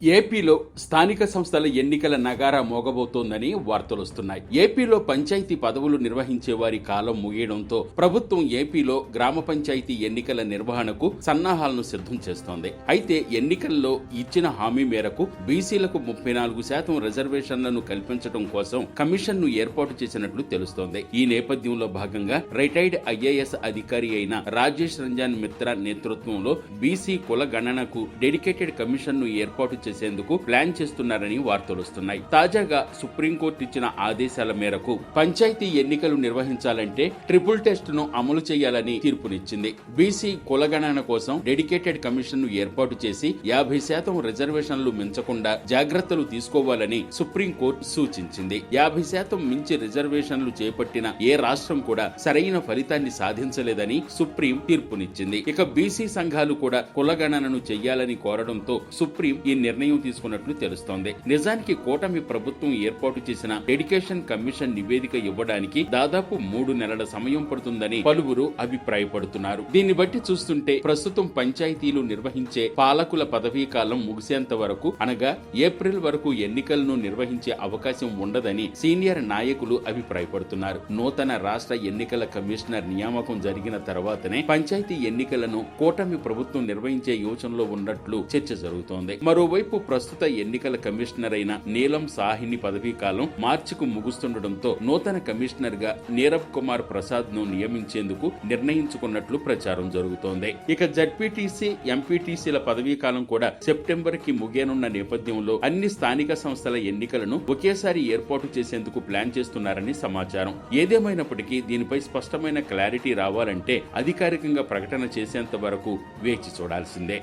ఏపీలో స్థానిక సంస్థల ఎన్నికల నగారా మోగబోతోందని వార్తలొస్తున్నాయి. ఏపీలో పంచాయతీ పదవులు నిర్వహించే వారి కాలం ముగియడంతో ప్రభుత్వం ఏపీలో గ్రామ పంచాయతీ ఎన్నికల నిర్వహణకు సన్నాహాలను సిద్ధం చేస్తోంది. అయితే ఎన్నికల్లో ఇచ్చిన హామీ మేరకు బీసీలకు 34% రిజర్వేషన్లను కల్పించడం కోసం కమిషన్ను ఏర్పాటు చేసినట్లు తెలుస్తోంది. ఈ నేపథ్యంలో భాగంగా రిటైర్డ్ ఐఏఎస్ అధికారి అయిన రాజేష్ రంజన్ మిత్రా నేతృత్వంలో బీసీ కుల గణనకు డెడికేటెడ్ కమిషన్ను ఏర్పాటు చేసేందుకు ప్లాన్ చేస్తున్నారని వార్తలొస్తున్నాయి. తాజాగా సుప్రీంకోర్టు ఇచ్చిన ఆదేశాల మేరకు పంచాయతీ ఎన్నికలు నిర్వహించాలంటే ట్రిపుల్ టెస్ట్ ను అమలు చేయాలని తీర్పునిచ్చింది. బీసీ కులగణన కోసం డెడికేటెడ్ కమిషన్ ను ఏర్పాటు చేసి 50% రిజర్వేషన్లు మించకుండా జాగ్రత్తలు తీసుకోవాలని సుప్రీంకోర్టు సూచించింది. 50% మించి రిజర్వేషన్లు చేపట్టిన ఏ రాష్ట్రం కూడా సరైన ఫలితాన్ని సాధించలేదని సుప్రీం తీర్పునిచ్చింది. ఇక బీసీ సంఘాలు కూడా కులగణనను చెయ్యాలని కోరడంతో సుప్రీం ఈ నిర్ణయం తీసుకున్నట్లు తెలుస్తోంది. నిజానికి కూటమి ప్రభుత్వం ఏర్పాటు చేసిన డెడికేషన్ కమిషన్ నివేదిక ఇవ్వడానికి దాదాపు 3 నెలల సమయం పడుతుందని పలువురు అభిప్రాయపడుతున్నారు. దీన్ని బట్టి చూస్తుంటే ప్రస్తుతం పంచాయతీలు నిర్వహించే పాలకుల పదవీ కాలం ముగిసేంత వరకు అనగా ఏప్రిల్ వరకు ఎన్నికలను నిర్వహించే అవకాశం ఉండదని సీనియర్ నాయకులు అభిప్రాయపడుతున్నారు. నూతన రాష్ట్ర ఎన్నికల కమిషనర్ నియామకం జరిగిన తర్వాతనే పంచాయతీ ఎన్నికలను కూటమి ప్రభుత్వం నిర్వహించే యోచనలో ఉన్నట్లు చర్చ జరుగుతోంది. మరోవైపు ప్రస్తుత ఎన్నికల కమిషనర్ అయిన నీలం సాహ్ని పదవీ కాలం మార్చికు ముగుస్తుండటంతో నూతన కమిషనర్ గా నీరబ్ కుమార్ ప్రసాద్ ను నియమించేందుకు నిర్ణయించుకున్నట్లు ప్రచారం జరుగుతోంది. ఇక జడ్పీటీసీ, ఎంపీటీసీల పదవీ కాలం కూడా సెప్టెంబర్ కి ముగియనున్న నేపథ్యంలో అన్ని స్థానిక సంస్థల ఎన్నికలను ఒకేసారి ఏర్పాటు చేసేందుకు ప్లాన్ చేస్తున్నారని సమాచారం. ఏదేమైనప్పటికీ దీనిపై స్పష్టమైన క్లారిటీ రావాలంటే అధికారికంగా ప్రకటన చేసేంత వరకు వేచి చూడాల్సిందే.